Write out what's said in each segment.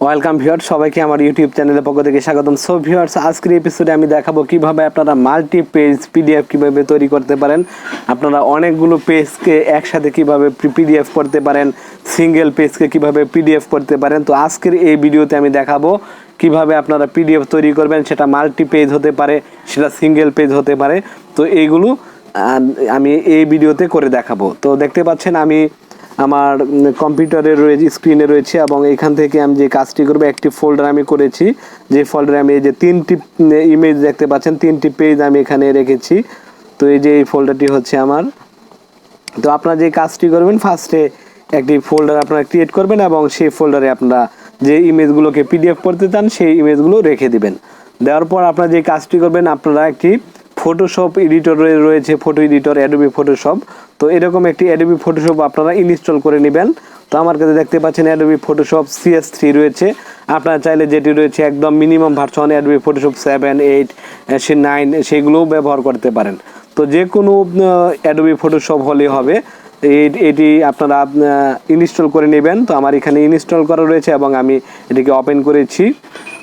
Welcome viewers, সবাইকে আমার YouTube চ্যানেলের পক্ষ থেকে স্বাগতম। সো ভিউয়ার্স, আজকের এপিসোডে আমি দেখাবো কিভাবে আপনারা মাল্টি পেজ পিডিএফ কিভাবে তৈরি করতে পারেন। আপনারা অনেকগুলো পেজকে একসাথে কিভাবে পিডিএফ করতে পারেন, সিঙ্গেল পেজকে কিভাবে পিডিএফ করতে পারেন। তো আজকের এই ভিডিওতে আমি দেখাবো কিভাবে আপনারা পিডিএফ তৈরি করবেন। সেটা মাল্টি পেজ হতে পারে, সেটা সিঙ্গেল পেজ হতে পারে। তো এইগুলো আমি এই ভিডিওতে করে দেখাবো। তো দেখতে পাচ্ছেন আমি আমার কম্পিউটারে রয়েছে, স্ক্রিনে রয়েছে, এবং এখান থেকে আমি যে কাজটি করবো একটি ফোল্ডার আমি করেছি। যে ফোল্ডারে আমি এই যে তিনটি ইমেজ দেখতে পাচ্ছেন, তিনটি পেজ আমি এখানে রেখেছি। তো এই যে এই ফোল্ডারটি হচ্ছে আমার। তো আপনারা যে কাজটি করবেন, ফার্স্টে একটি ফোল্ডার আপনারা ক্রিয়েট করবেন এবং সেই ফোল্ডারে আপনারা যে ইমেজগুলোকে পিডিএফ করতে চান সেই ইমেজগুলো রেখে দিবেন। দেওয়ার পর আপনারা যে কাজটি করবেন, আপনারা একটি ফটোশপ এডিটর রয়েছে, ফটো এডিটর অ্যাডোবি ফটোশপ। তো এরকম একটি অ্যাডোবি ফটোশপ আপনারা ইনস্টল করে নেবেন। তো আমার কাছে দেখতে পাচ্ছেন অ্যাডোবি ফটোশপ CS3 রয়েছে। আপনারা চাইলে যেটি রয়েছে একদম মিনিমাম ভার্সন অ্যাডোবি ফটোশপ 7, 8, 9 সেইগুলোও ব্যবহার করতে পারেন। তো যে কোনো অ্যাডোবি ফটোশপ হলেই হবে। এটি আপনারা ইনস্টল করে নেবেন। তো আমার এখানে ইনস্টল করা রয়েছে এবং আমি এটিকে ওপেন করেছি।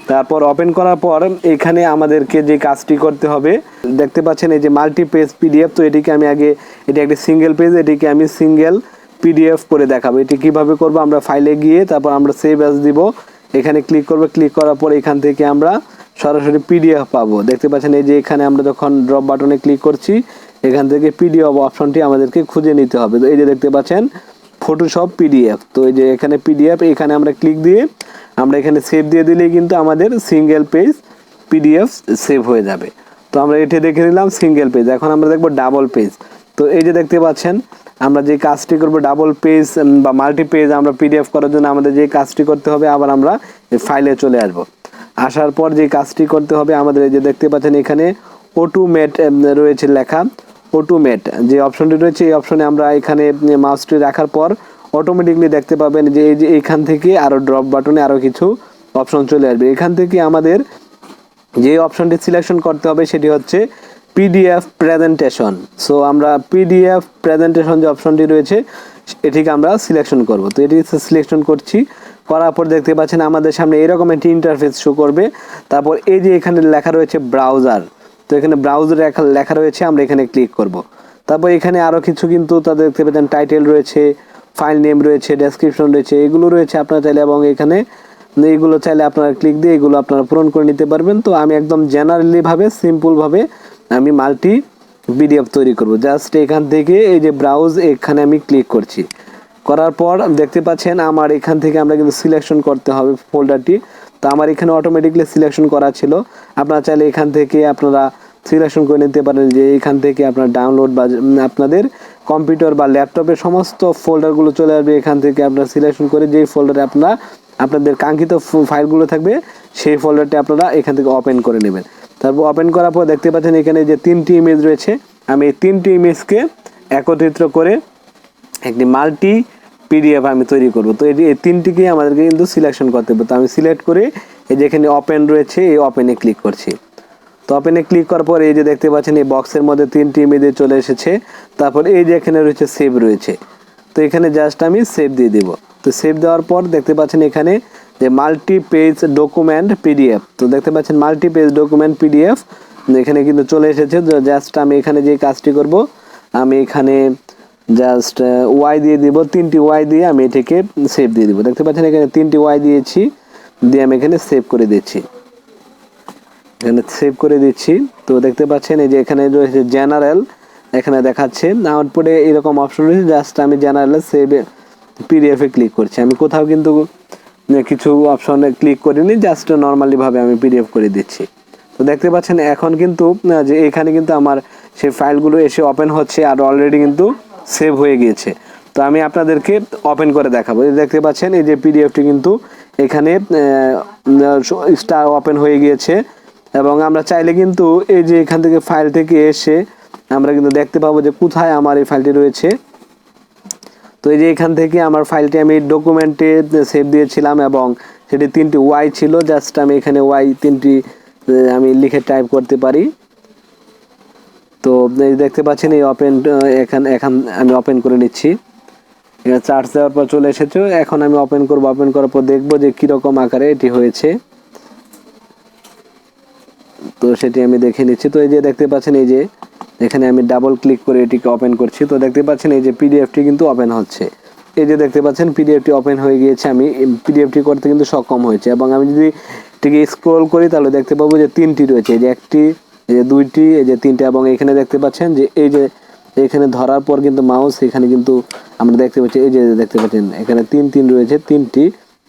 তারপর ওপেন করার পর এখানে আমাদেরকে যে কাজটি করতে হবে, দেখতে পাচ্ছেন এই যে মাল্টি পেজ পিডিএফ। তো এটিকে আমি আগে, এটি একটি সিঙ্গেল পেজ, এটিকে আমি সিঙ্গেল পিডিএফ করে দেখাবো। এটি কিভাবে করব, আমরা ফাইলে গিয়ে তারপর আমরা সেভ অ্যাজ দিব, এখানে ক্লিক করব। ক্লিক করার পর এখান থেকে আমরা সরাসরি পিডিএফ পাবো। দেখতে পাচ্ছেন এই যে এখানে আমরা যখন ড্রপ বাটনে ক্লিক করছি, এখান থেকে পিডিএফ অপশনটি আমাদেরকে খুঁজে নিতে হবে। তো এই যে দেখতে পাচ্ছেন ফটোশপ পিডিএফ। তো এই যে এখানে পিডিএফ, এখানে আমরা ক্লিক দিয়ে আমরা এখানে সেভ দিয়ে দিলেই কিন্তু আমাদের সিঙ্গেল পেজ পিডিএফ সেভ হয়ে যাবে। তো আমরা এটি দেখে নিলাম সিঙ্গেল পেজ। এখন আমরা দেখব ডাবল পেজ। তো এই যে দেখতে পাচ্ছেন আমরা যে কাজটি করব, ডাবল পেজ বা মাল্টি পেজ আমরা পিডিএফ করার জন্য আমাদের যে কাজটি করতে হবে, আবার আমরা ফাইলে চলে আসব। আসার পর যে কাজটি করতে হবে আমাদের, এই যে দেখতে পাচ্ছেন এখানে অটোমেট রয়েছে লেখা। অটোমেট যে অপশনটি রয়েছে, এই অপশনে আমরা এখানে মাউসটি রাখার পর অটোমেটিকলি দেখতে পাবেন যে এই যে এইখান থেকে আরও ড্রপ বাটনে আরও কিছু অপশন চলে আসবে। এখান থেকে আমাদের যে অপশনটি সিলেকশন করতে হবে সেটি হচ্ছে পিডিএফ প্রেজেন্টেশন। সো আমরা পিডিএফ প্রেজেন্টেশন যে অপশনটি রয়েছে এটিকে আমরা সিলেকশন করব। তো এটি সিলেকশন করছি, করার পর দেখতে পাচ্ছেন আমাদের সামনে এরকম একটি ইন্টারফেস শো করবে। তারপর এই যে এখানে লেখা রয়েছে ব্রাউজার। তো এখানে ব্রাউজারে লেখা রয়েছে, আমরা এখানে ক্লিক করব। তারপর এখানে আরও কিছু কিন্তু তাদের দেখতে পাচ্ছেন টাইটেল রয়েছে, ফাইল নেম রয়েছে, ডেসক্রিপশন রয়েছে, এগুলো রয়েছে আপনারা চাইলে, এবং এখানে এইগুলো চাইলে আপনারা ক্লিক দিয়ে এগুলো আপনারা পূরণ করে নিতে পারবেন। তো আমি একদম জেনারেলিভাবে সিম্পলভাবে আমি মাল্টি পিডিএফ তৈরি করব। জাস্ট এখান থেকে এই যে ব্রাউজ, এখানে আমি ক্লিক করছি। করার পর দেখতে পাচ্ছেন আমার এখান থেকে আমরা কিন্তু সিলেকশন করতে হবে ফোল্ডারটি। তো আমার এখানে অটোমেটিকলি সিলেকশন করা ছিল। আপনারা চাইলে এখান থেকে আপনারা সিলেকশন করে নিতে পারেন যে এখান থেকে আপনার ডাউনলোড বা আপনাদের কম্পিউটার বা ল্যাপটপের সমস্ত ফোল্ডারগুলো চলে আসবে। এখান থেকে আপনারা সিলেকশন করে যেই ফোল্ডারে আপনাদের কাঙ্ক্ষিত ফাইলগুলো থাকবে সেই ফোল্ডারটি আপনারা এখান থেকে ওপেন করে নেবেন। তারপর ওপেন করার পর দেখতে পাচ্ছেন এখানে যে তিনটি ইমেজ রয়েছে, আমি এই তিনটি ইমেজকে একত্রিত করে একটি মাল্টি পিডিএফ আমি তৈরি করব। তো এই তিনটিকে আমাদেরকে কিন্তু সিলেকশন করতে হবে। তো আমি সিলেক্ট করে এই যে এখানে ওপেন রয়েছে, এই ওপেনে ক্লিক করছি। তো ওপেনে ক্লিক করার পর এই যে দেখতে পাচ্ছেন এই বক্সের মধ্যে তিনটি ইমেজে চলে এসেছে। তারপর এই যে এখানে রয়েছে সেভ রয়েছে। তো এখানে জাস্ট আমি সেভ দিয়ে দিব। তো সেভ দেওয়ার পর দেখতে পাচ্ছেন এখানে যে মাল্টি পেজ ডকুমেন্ট পিডিএফ। তো দেখতে পাচ্ছেন মাল্টি পেজ ডকুমেন্ট পিডিএফ এখানে কিন্তু চলে এসেছে। জাস্ট আমি এখানে যে কাজটি করব, আমি এখানে জাস্ট ওয়াই দিয়ে দিব, তিনটি ওয়াই দিয়ে আমি এটাকে সেভ দিয়ে দিব। দেখতে পাচ্ছেন এখানে তিনটি ওয়াই দিয়েছি, দিয়ে আমি এখানে সেভ করে দিচ্ছি। এখানে সেভ করে দিচ্ছি। তো দেখতে পাচ্ছেন এই যে এখানে রয়েছে জেনারেল, এখানে দেখাচ্ছে আউটপুটে এরকম অপশন রয়েছে। জাস্ট আমি জেনারেলে সেভ পিডিএফে ক্লিক করছি। আমি কোথাও কিন্তু কিছু অপশনে ক্লিক করিনি, জাস্ট নর্মালিভাবে আমি পিডিএফ করে দিচ্ছি। তো দেখতে পাচ্ছেন এখন কিন্তু যে এখানে কিন্তু আমার সেই ফাইলগুলো এসে ওপেন হচ্ছে আর অলরেডি কিন্তু সেভ হয়ে গিয়েছে। তো আমি আপনাদেরকে ওপেন করে দেখাবো। দেখতে পাচ্ছেন এই যে পিডিএফটি কিন্তু এখানে স্টার ওপেন হয়ে গিয়েছে, এবং আমরা চাইলে কিন্তু এই যে এখান থেকে ফাইল থেকে এসে আমরা কিন্তু দেখতে পাবো যে কোথায় আমার এই ফাইলটি রয়েছে। তো এই যে এখান থেকে আমার ফাইলটি আমি ডকুমেন্টে সেভ দিয়েছিলাম এবং সেটি তিনটি ওয়াই ছিল। জাস্ট আমি এখানে ওয়াই তিনটি আমি লিখে টাইপ করতে পারি। তো দেখতে পাচ্ছেন এই ওপেন, এখান আমি ওপেন করে নিচ্ছি। এটা চার্জ দেওয়ার পর চলে এসেছে। এখন আমি ওপেন করব, ওপেন করার পর দেখব যে কিরকম আকারে এটি হয়েছে। তো সেটি আমি দেখে নিচ্ছি। তো এই যে দেখতে পাচ্ছেন, এই যে এখানে আমি ডাবল ক্লিক করে এটিকে ওপেন করছি। তো দেখতে পাচ্ছেন এই যে পিডিএফটি কিন্তু ওপেন হচ্ছে। এই যে দেখতে পাচ্ছেন পিডিএফটি ওপেন হয়ে গিয়েছে, আমি পিডিএফটি করতে কিন্তু সক্ষম হয়েছে। এবং আমি যদি এটিকে স্ক্রল করি তাহলে দেখতে পাবো যে 3টি রয়েছে, এই যে একটি, এই যে 2টি, এই যে 3টি। এবং এখানে দেখতে পাচ্ছেন যে এই যে এখানে ধরার পর কিন্তু মাউস এখানে কিন্তু আমরা দেখতে পাচ্ছি, এই যে দেখতে পাচ্ছেন এখানে 3 রয়েছে, 3টি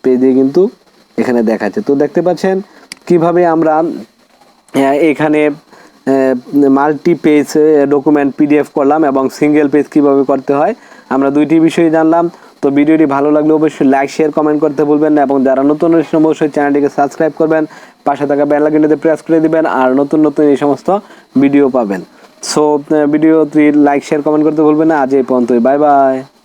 পেজে কিন্তু এখানে দেখাচ্ছে। তো দেখতে পাচ্ছেন কিভাবে আমরা এখানে মাল্টি পেজ ডকুমেন্ট পিডিএফ করলাম এবং সিঙ্গেল পেজ কিভাবে করতে হয় আমরা 2টি বিষয় জানলাম। তো ভিডিওটি ভালো লাগলে অবশ্যই লাইক শেয়ার কমেন্ট করতে ভুলবেন না, এবং যারা নতুন অবশ্যই চ্যানেলটিকে সাবস্ক্রাইব করবেন, পাশে থাকা বেল আইকনটিতে প্রেস করে দিবেন, আর নতুন নতুন এই সমস্ত ভিডিও পাবেন। সো ভিডিওটি লাইক শেয়ার কমেন্ট করতে ভুলবেন না। আজ এই পর্যন্তই, বাই বাই।